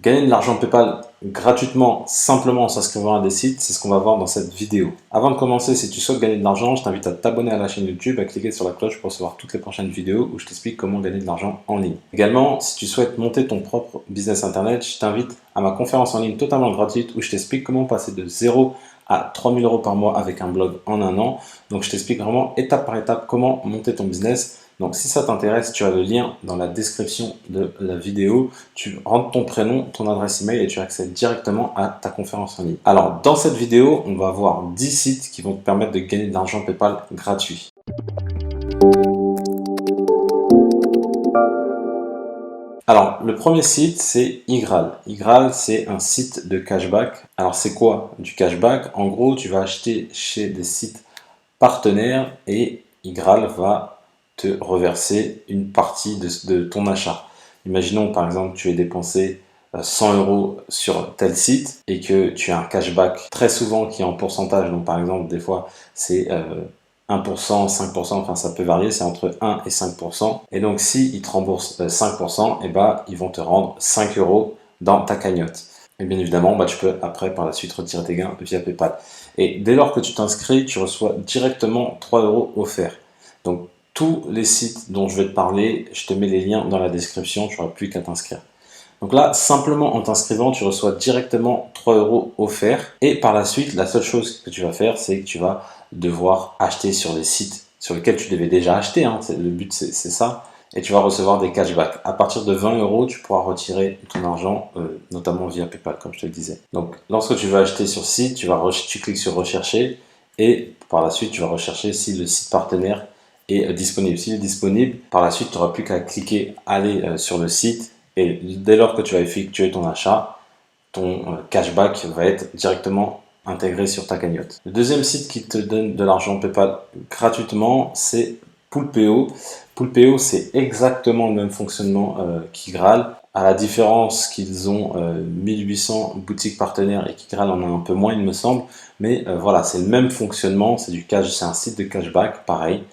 Gagner de l'argent PayPal gratuitement, simplement en s'inscrivant à des sites, c'est ce qu'on va voir dans cette vidéo. Avant de commencer, si tu souhaites gagner de l'argent, je t'invite à t'abonner à la chaîne YouTube, à cliquer sur la cloche pour recevoir toutes les prochaines vidéos où je t'explique comment gagner de l'argent en ligne. Également, si tu souhaites monter ton propre business internet, je t'invite à ma conférence en ligne totalement gratuite où je t'explique comment passer de 0 à 3000 € par mois avec un blog en un an. Donc je t'explique vraiment étape par étape comment monter ton business. Donc si ça t'intéresse, tu as le lien dans la description de la vidéo. Tu rentres ton prénom, ton adresse email et tu accèdes directement à ta conférence en ligne. Alors dans cette vidéo, on va voir 10 sites qui vont te permettre de gagner de l'argent PayPal gratuit. Alors, le premier site, c'est Igral. Igral, c'est un site de cashback. Alors, c'est quoi du cashback? En gros, tu vas acheter chez des sites partenaires et Igral va te reverser une partie de ton achat. Imaginons, par exemple, tu aies dépensé 100 € sur tel site et que tu as un cashback très souvent qui est en pourcentage. Donc, par exemple, des fois, c'est 1%, 5%, enfin ça peut varier, c'est entre 1 et 5%. Et donc si ils te remboursent 5%, et bah, ils vont te rendre 5 € dans ta cagnotte. Et bien évidemment, bah, tu peux après par la suite retirer tes gains via PayPal. Et dès lors que tu t'inscris, tu reçois directement 3 € offerts. Donc tous les sites dont je vais te parler, je te mets les liens dans la description, tu n'auras plus qu'à t'inscrire. Donc là, simplement en t'inscrivant, tu reçois directement 3 € offerts. Et par la suite, la seule chose que tu vas faire, c'est que tu vas devoir acheter sur les sites sur lesquels tu devais déjà acheter. Hein. Le but, c'est ça. Et tu vas recevoir des cashbacks. À partir de 20 €, tu pourras retirer ton argent, notamment via PayPal, comme je te le disais. Donc, lorsque tu vas acheter sur site, tu cliques sur rechercher. Et par la suite, tu vas rechercher si le site partenaire est disponible. S'il est disponible, par la suite, tu n'auras plus qu'à cliquer aller sur le site. Et dès lors que tu vas effectuer ton achat, ton cashback va être directement intégré sur ta cagnotte. Le deuxième site qui te donne de l'argent PayPal gratuitement, c'est Poolpeo. Poolpeo, c'est exactement le même fonctionnement qu'Igral, à la différence qu'ils ont 1800 boutiques partenaires et qu'Igral en a un peu moins, il me semble. Mais voilà, c'est le même fonctionnement, c'est un site de cashback, pareil.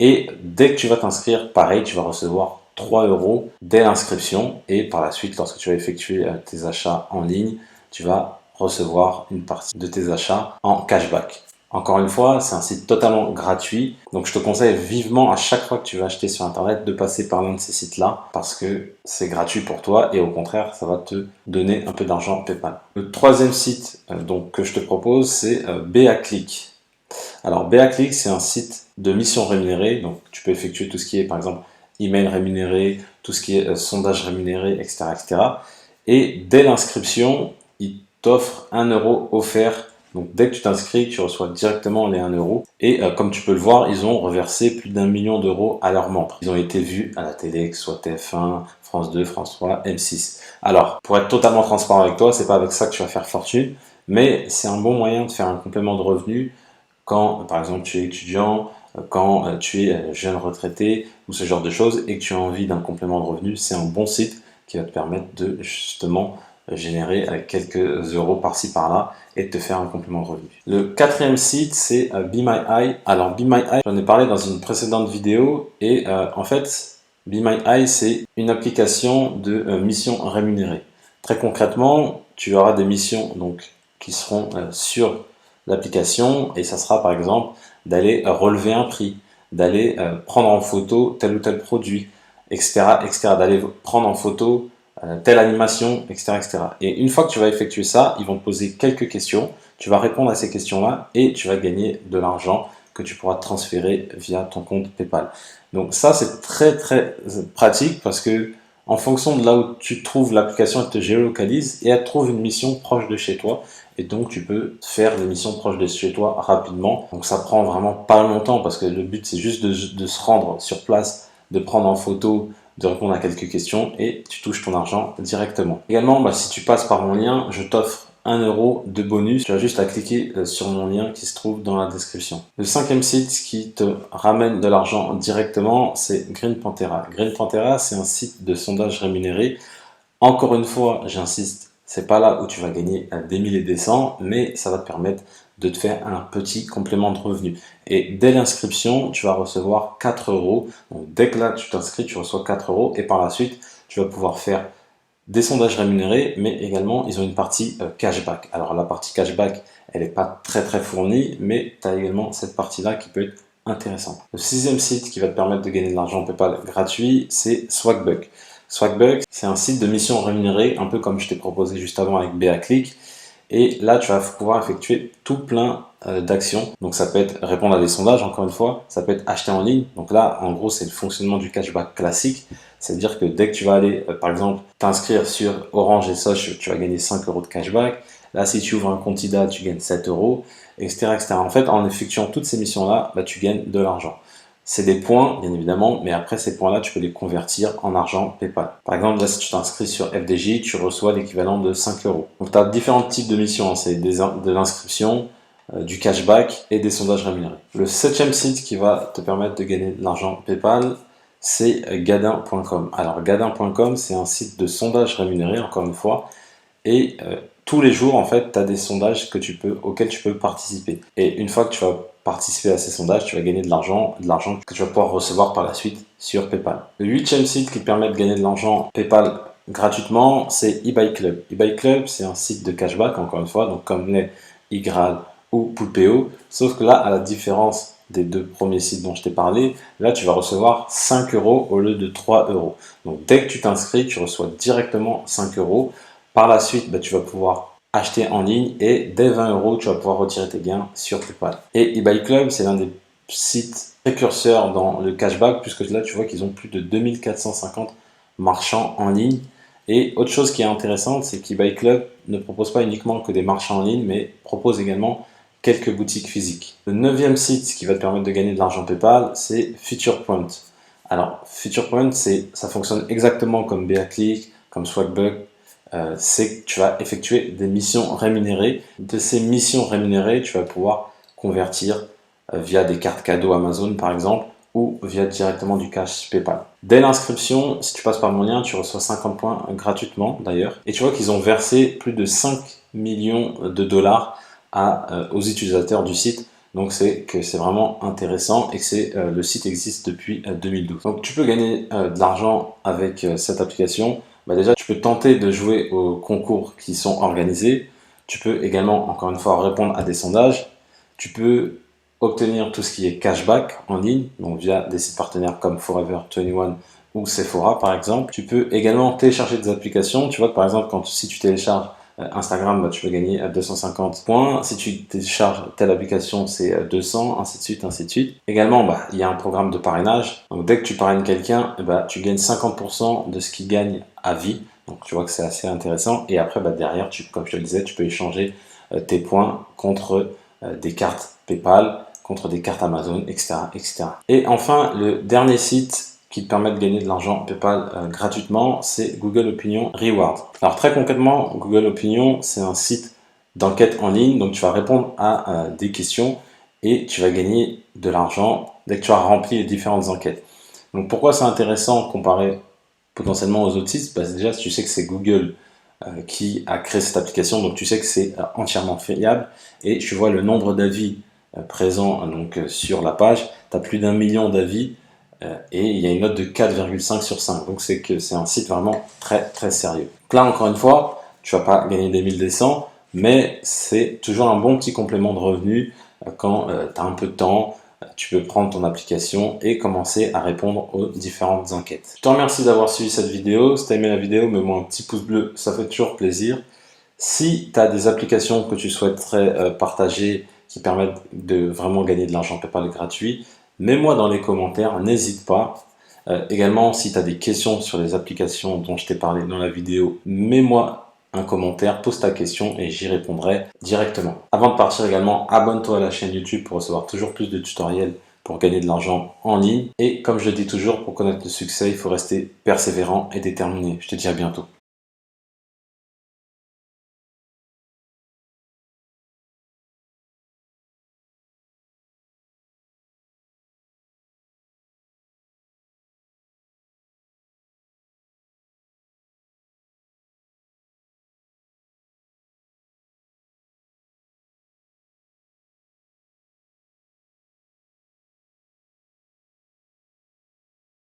Et dès que tu vas t'inscrire, pareil, tu vas recevoir 3 € dès l'inscription et par la suite, lorsque tu vas effectuer tes achats en ligne, tu vas recevoir une partie de tes achats en cashback. Encore une fois, c'est un site totalement gratuit, donc je te conseille vivement à chaque fois que tu vas acheter sur internet de passer par l'un de ces sites-là parce que c'est gratuit pour toi et au contraire, ça va te donner un peu d'argent PayPal. Le troisième site que je te propose, c'est BAClick. Alors BAClick, c'est un site de mission rémunérée, donc tu peux effectuer tout ce qui est par exemple email rémunéré, tout ce qui est sondage rémunéré, etc., etc. Et dès l'inscription, il t'offre 1 € offert. Donc dès que tu t'inscris, tu reçois directement les 1 €. Et comme tu peux le voir, ils ont reversé plus d'1 million d'euros à leurs membres. Ils ont été vus à la télé, que ce soit TF1, France 2, France 3, M6. Alors, pour être totalement transparent avec toi, c'est pas avec ça que tu vas faire fortune, mais c'est un bon moyen de faire un complément de revenu quand, par exemple, tu es étudiant, quand tu es jeune retraité ou ce genre de choses et que tu as envie d'un complément de revenu, c'est un bon site qui va te permettre de justement générer quelques euros par-ci par-là et de te faire un complément de revenu. Le quatrième site, c'est Be My Eye. Alors, Be My Eye, j'en ai parlé dans une précédente vidéo et en fait, Be My Eye, c'est une application de mission rémunérée. Très concrètement, tu auras des missions donc, qui seront sur l'application et ça sera par exemple d'aller relever un prix, d'aller prendre en photo tel ou tel produit, etc., etc., d'aller prendre en photo telle animation, etc., etc. Et une fois que tu vas effectuer ça, ils vont te poser quelques questions, tu vas répondre à ces questions-là et tu vas gagner de l'argent que tu pourras transférer via ton compte PayPal. Donc ça, c'est très très pratique parce que en fonction de là où tu trouves l'application, elle te géolocalise et elle trouve une mission proche de chez toi. Et donc, tu peux faire des missions proches de chez toi rapidement. Donc, ça prend vraiment pas longtemps parce que le but, c'est juste de se rendre sur place, de prendre en photo, de répondre à quelques questions et tu touches ton argent directement. Également, si tu passes par mon lien, je t'offre 1 € de bonus. Tu as juste à cliquer sur mon lien qui se trouve dans la description. Le cinquième site qui te ramène de l'argent directement, c'est Green Panthera. Green Panthera, c'est un site de sondage rémunéré. Encore une fois, j'insiste, c'est pas là où tu vas gagner des milliers et des cents, mais ça va te permettre de te faire un petit complément de revenu. Et dès l'inscription, tu vas recevoir 4 €. Donc dès que là tu t'inscris, tu reçois 4 € et par la suite, tu vas pouvoir faire des sondages rémunérés, mais également ils ont une partie cashback. Alors la partie cashback, elle n'est pas très fournie, mais tu as également cette partie-là qui peut être intéressante. Le sixième site qui va te permettre de gagner de l'argent PayPal gratuit, c'est Swagbuck. Swagbuck, c'est un site de mission rémunérée, un peu comme je t'ai proposé juste avant avec BaClick. Et là, tu vas pouvoir effectuer tout plein d'actions. Donc ça peut être répondre à des sondages, encore une fois, ça peut être acheter en ligne. Donc là, en gros, c'est le fonctionnement du cashback classique. C'est-à-dire que dès que tu vas aller, par exemple, t'inscrire sur Orange et Soch, tu vas gagner 5 euros de cashback. Là, si tu ouvres un compte IDA, tu gagnes 7 euros, etc., etc. En fait, en effectuant toutes ces missions-là, bah, tu gagnes de l'argent. C'est des points, bien évidemment, mais après ces points-là, tu peux les convertir en argent PayPal. Par exemple, là, si tu t'inscris sur FDJ, tu reçois l'équivalent de 5 euros. Donc, tu as différents types de missions. Hein. C'est de l'inscription, du cashback et des sondages rémunérés. Le septième site qui va te permettre de gagner de l'argent PayPal, c'est gadin.com. Alors, gadin.com, c'est un site de sondage rémunéré, encore une fois, et tous les jours, en fait, tu as des sondages auxquels tu peux participer. Et une fois que tu vas participer à ces sondages, tu vas gagner de l'argent que tu vas pouvoir recevoir par la suite sur PayPal. Le huitième site qui te permet de gagner de l'argent PayPal gratuitement, c'est eBuyClub. eBuyClub, c'est un site de cashback, encore une fois, donc comme les iGral ou Poulpeo, sauf que là, à la différence des deux premiers sites dont je t'ai parlé, là tu vas recevoir 5 euros au lieu de 3 euros. Donc dès que tu t'inscris, tu reçois directement 5 euros. Par la suite, bah, tu vas pouvoir acheter en ligne et dès 20 euros, tu vas pouvoir retirer tes gains sur PayPal. Et eBuyClub, c'est l'un des sites précurseurs dans le cashback, puisque là, tu vois qu'ils ont plus de 2450 marchands en ligne. Et autre chose qui est intéressante, c'est qu'eBuyClub ne propose pas uniquement que des marchands en ligne, mais propose également quelques boutiques physiques. Le neuvième site qui va te permettre de gagner de l'argent PayPal, c'est FuturePoint. Alors, FuturePoint, ça fonctionne exactement comme BaClick, comme Swagbuck. C'est que tu vas effectuer des missions rémunérées. De ces missions rémunérées, tu vas pouvoir convertir via des cartes cadeaux Amazon par exemple, ou via directement du cash PayPal. Dès l'inscription, si tu passes par mon lien, tu reçois 50 points gratuitement d'ailleurs. Et tu vois qu'ils ont versé plus de 5 millions de dollars aux utilisateurs du site. Donc c'est vraiment intéressant et que le site existe depuis 2012. Donc tu peux gagner de l'argent avec cette application. Bah déjà, tu peux tenter de jouer aux concours qui sont organisés. Tu peux également, encore une fois, répondre à des sondages. Tu peux obtenir tout ce qui est cashback en ligne, donc via des sites partenaires comme Forever 21 ou Sephora par exemple. Tu peux également télécharger des applications. Tu vois que par exemple, si tu télécharges Instagram, bah, tu vas gagner 250 points. Si tu télécharges telle application, c'est 200, ainsi de suite, ainsi de suite. Également, bah, il y a un programme de parrainage. Donc, dès que tu parraines quelqu'un, bah, tu gagnes 50% de ce qu'il gagne à vie. Donc, tu vois que c'est assez intéressant. Et après, bah, derrière, comme je te le disais, tu peux échanger tes points contre des cartes PayPal, contre des cartes Amazon, etc., etc. Et enfin, le dernier site qui te permet de gagner de l'argent PayPal gratuitement, c'est Google Opinion Reward. Alors très concrètement, Google Opinion, c'est un site d'enquête en ligne, donc tu vas répondre à des questions et tu vas gagner de l'argent dès que tu as rempli les différentes enquêtes. Donc pourquoi c'est intéressant comparé potentiellement aux autres sites? Parce que déjà, tu sais que c'est Google qui a créé cette application, donc tu sais que c'est entièrement fiable et tu vois le nombre d'avis présents sur la page, tu as plus d'1 million d'avis et il y a une note de 4,5 sur 5. Donc c'est un site vraiment très sérieux. Donc là encore une fois, tu vas pas gagner des 1000 des 100, mais c'est toujours un bon petit complément de revenu quand tu as un peu de temps. Tu peux prendre ton application et commencer à répondre aux différentes enquêtes. Je te remercie d'avoir suivi cette vidéo. Si tu as aimé la vidéo, mets-moi un petit pouce bleu, ça fait toujours plaisir. Si tu as des applications que tu souhaiterais partager qui permettent de vraiment gagner de l'argent PayPal gratuit, mets-moi dans les commentaires, n'hésite pas. Également, si tu as des questions sur les applications dont je t'ai parlé dans la vidéo, mets-moi un commentaire, pose ta question et j'y répondrai directement. Avant de partir également, abonne-toi à la chaîne YouTube pour recevoir toujours plus de tutoriels pour gagner de l'argent en ligne. Et comme je le dis toujours, pour connaître le succès, il faut rester persévérant et déterminé. Je te dis à bientôt.